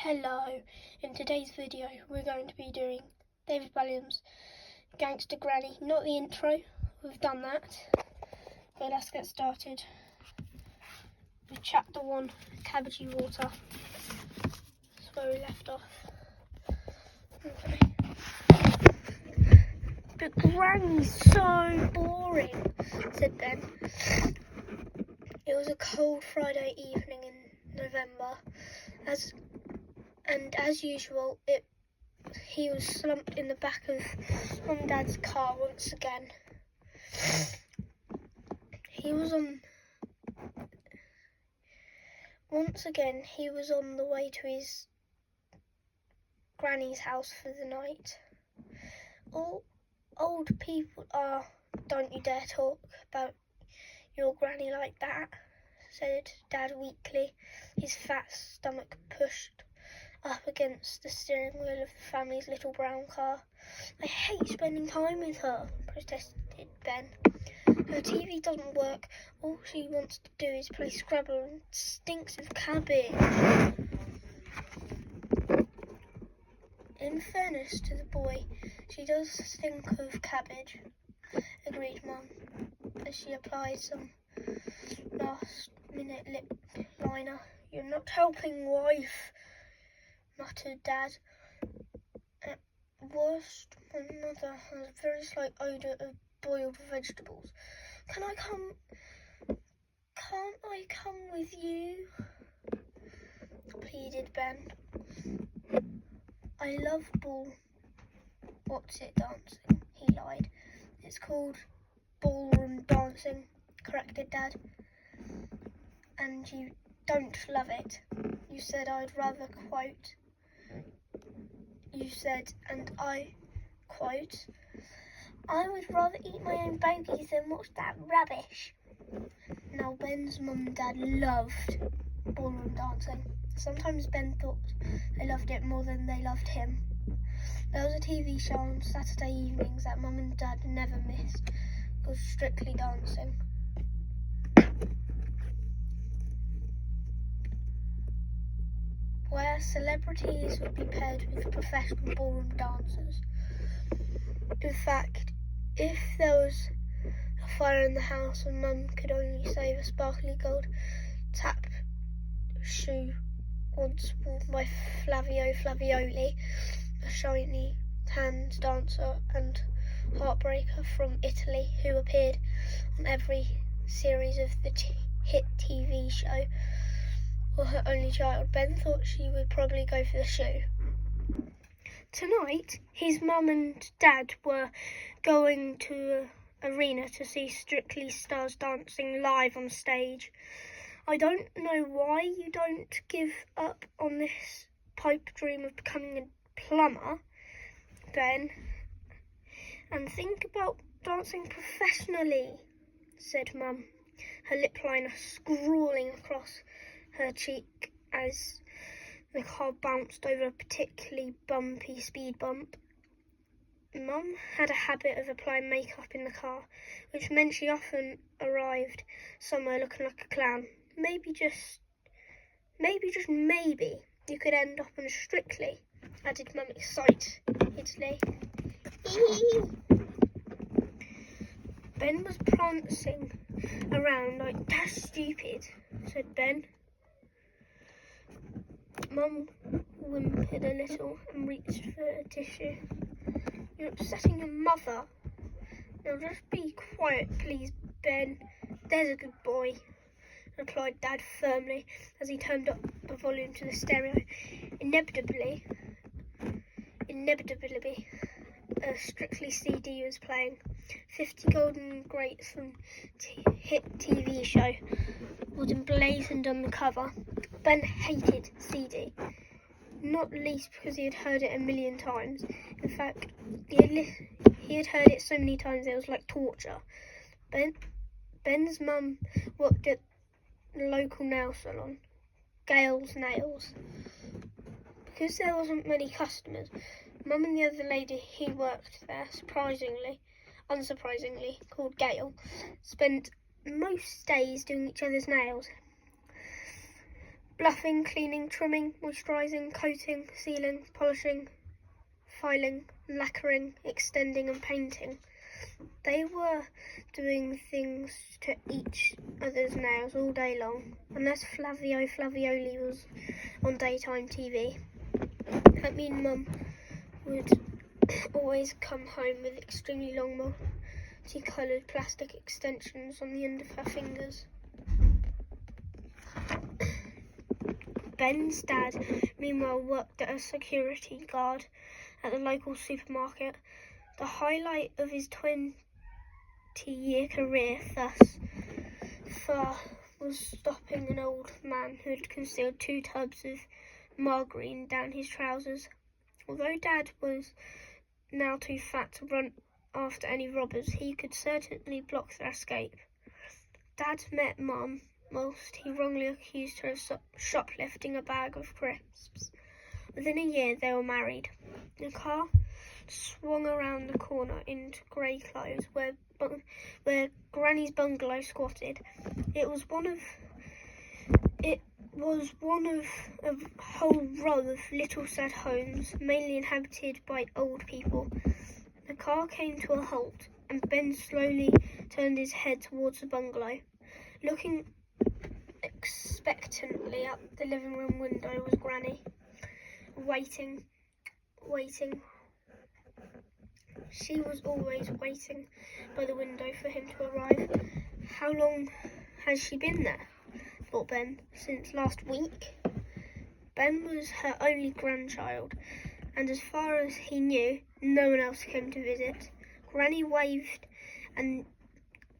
Hello, in today's video we're going to be doing David Walliams' Gangsta Granny, not the intro, we've done that, but let's get started with chapter 1, Cabbagey Water. That's where we left off. Okay. But Granny's so boring, said Ben. It was a cold Friday evening in November, as usual, he was slumped in the back of Mum and Dad's car once again. He was on the way to his granny's house for the night. All old people are, don't you dare talk about your granny like that, said Dad weakly, his fat stomach pushed up against the steering wheel of the family's little brown car. I hate spending time with her, protested Ben. Her TV doesn't work. All she wants to do is play Scrabble and stinks of cabbage. In fairness to the boy, she does stink of cabbage, agreed Mum, as she applied some last-minute lip liner. You're not helping, wife, muttered Dad. At worst, my mother has a very slight odour of boiled vegetables. Can't I come with you? Pleaded Ben. I love what's-it dancing, he lied. It's called ballroom dancing, corrected Dad. And you don't love it. You said I'd rather quote. You said, and I quote, I would rather eat my own bogies than watch that rubbish. Now Ben's mum and dad loved ballroom dancing. Sometimes Ben thought they loved it more than they loved him. There was a TV show on Saturday evenings that Mum and Dad never missed, called Strictly Dancing. Where celebrities would be paired with professional ballroom dancers. In fact, if there was a fire in the house and Mum could only save a sparkly gold tap shoe once worn by Flavio Flavioli, a shiny tan dancer and heartbreaker from Italy who appeared on every series of the hit TV show, or her only child, Ben thought she would probably go for the shoe. Tonight, his mum and dad were going to an arena to see Strictly Stars dancing live on stage. I don't know why you don't give up on this pipe dream of becoming a plumber, Ben, and think about dancing professionally, said Mum, her lip liner scrawling across her cheek as the car bounced over a particularly bumpy speed bump. Mum had a habit of applying makeup in the car, which meant she often arrived somewhere looking like a clown. Maybe just maybe, you could end up on Strictly, added Mum excitedly. Ben was prancing around like, that's stupid, said Ben. Mum whimpered a little and reached for a tissue. You're upsetting your mother. Now just be quiet, please, Ben. There's a good boy, replied Dad firmly as he turned up the volume to the stereo. Inevitably, a Strictly CD was playing. 50 golden greats from hit TV show was emblazoned on the cover. Ben hated CD, not least because he had heard it a million times. In fact, he had heard it so many times it was like torture. Ben's mum worked at the local nail salon, Gail's Nails. Because there wasn't many customers, Mum and the other lady he worked there, unsurprisingly, called Gail, spent most days doing each other's nails. Bluffing, cleaning, trimming, moisturising, coating, sealing, polishing, filing, lacquering, extending and painting. They were doing things to each other's nails all day long, unless Flavio Flavioli was on daytime TV. That mean Mum would always come home with extremely long multicoloured plastic extensions on the end of her fingers. Ben's dad, meanwhile, worked as a security guard at the local supermarket. The highlight of his 20-year career thus far was stopping an old man who had concealed 2 tubs of margarine down his trousers. Although Dad was now too fat to run after any robbers, he could certainly block their escape. Dad met Mum whilst he wrongly accused her of shoplifting a bag of crisps. Within a year, they were married. The car swung around the corner into grey clothes where Granny's bungalow squatted. It was one of a whole row of little sad homes, mainly inhabited by old people. The car came to a halt, and Ben slowly turned his head towards the bungalow. Looking expectantly out the living room window was Granny, waiting. She was always waiting by the window for him to arrive. How long has she been there? Thought Ben. Since last week. Ben was her only grandchild, and as far as he knew, no one else came to visit. Granny waved and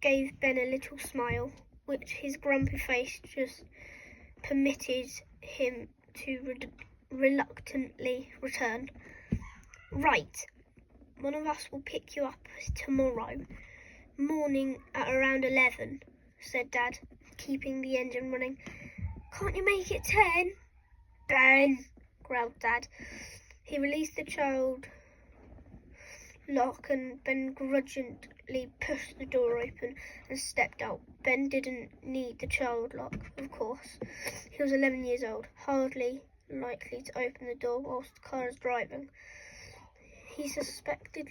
gave Ben a little smile, which his grumpy face just permitted him to reluctantly return. Right, one of us will pick you up tomorrow morning at around 11, said Dad, keeping the engine running. Can't you make it 10? Ben, growled Dad. He released the child lock and Ben grudgingly pushed the door open and stepped out. Ben didn't need the child lock, of course. He was 11 years old, hardly likely to open the door whilst the car is driving. He suspected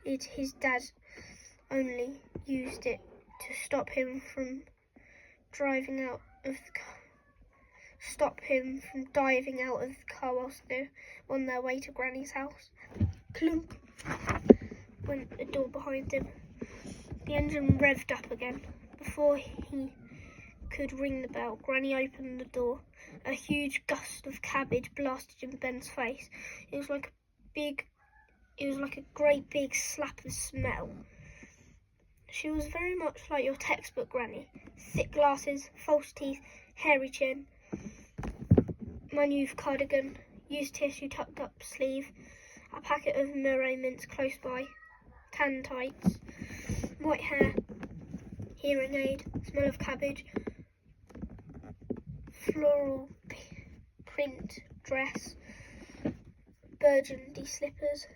his dad only used it to stop him from diving out of the car whilst they're on their way to Granny's house. Clunk went the door behind him. The engine revved up again. Before he could ring the bell, Granny opened the door. A huge gust of cabbage blasted in Ben's face. It was like a great big slap of smell. She was very much like your textbook Granny. Thick glasses, false teeth, hairy chin, Manuve cardigan, used tissue tucked up sleeve, a packet of Murray mints close by, tan tights, white hair, hearing aid, smell of cabbage, floral print dress, burgundy slippers.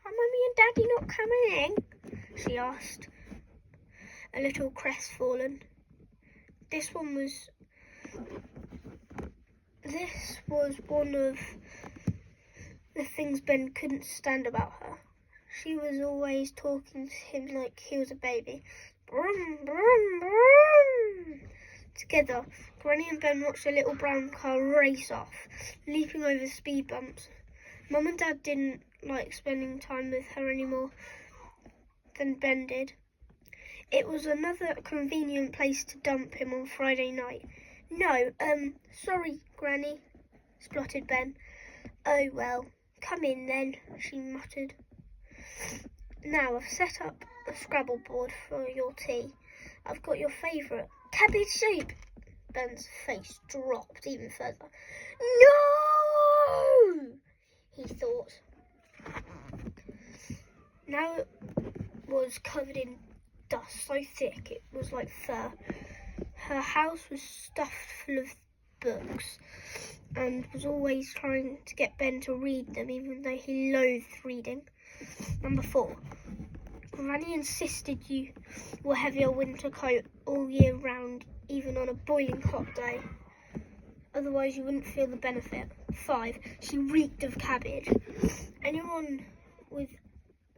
Are Mummy and Daddy not coming? She asked, a little crestfallen. This was one of the things Ben couldn't stand about her. She was always talking to him like he was a baby. Brum, brum, brum. Together, Granny and Ben watched a little brown car race off, leaping over speed bumps. Mum and Dad didn't like spending time with her any more than Ben did. It was another convenient place to dump him on Friday night. No, sorry, Granny, spluttered Ben. Oh, well, come in then, she muttered. Now, I've set up a Scrabble board for your tea. I've got your favourite, cabbage soup. Ben's face dropped even further. No! He thought. Now it was covered in dust so thick it was like fur. Her house was stuffed full of books and was always trying to get Ben to read them, even though he loathed reading. Number 4. Granny insisted you wore heavier winter coat all year round, even on a boiling hot day. Otherwise you wouldn't feel the benefit. 5. She reeked of cabbage. Anyone with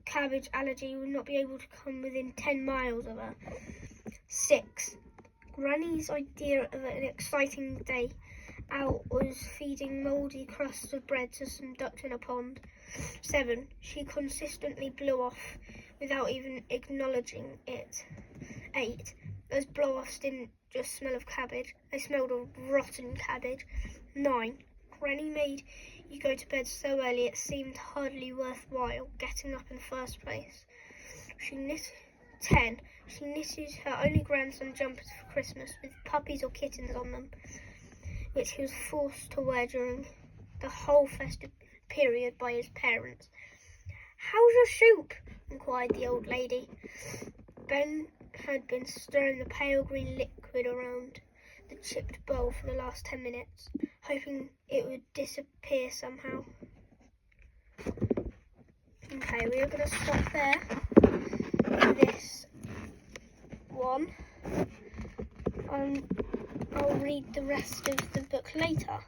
cabbage allergy would not be able to come within 10 miles of her. 6. Granny's idea of an exciting day out was feeding mouldy crusts of bread to some ducks in a pond. 7. She consistently blew off without even acknowledging it. 8. Those blow-offs didn't just smell of cabbage, they smelled of rotten cabbage. 9. Granny made you go to bed so early it seemed hardly worthwhile getting up in the first place. 10. She knitted her only grandson jumpers for Christmas with puppies or kittens on them, which he was forced to wear during the whole festive period by his parents. "How's your soup?" inquired the old lady. Ben had been stirring the pale green liquid around the chipped bowl for the last 10 minutes, hoping it would disappear somehow. Okay, we are going to stop there for this one. I'll read the rest of the book later.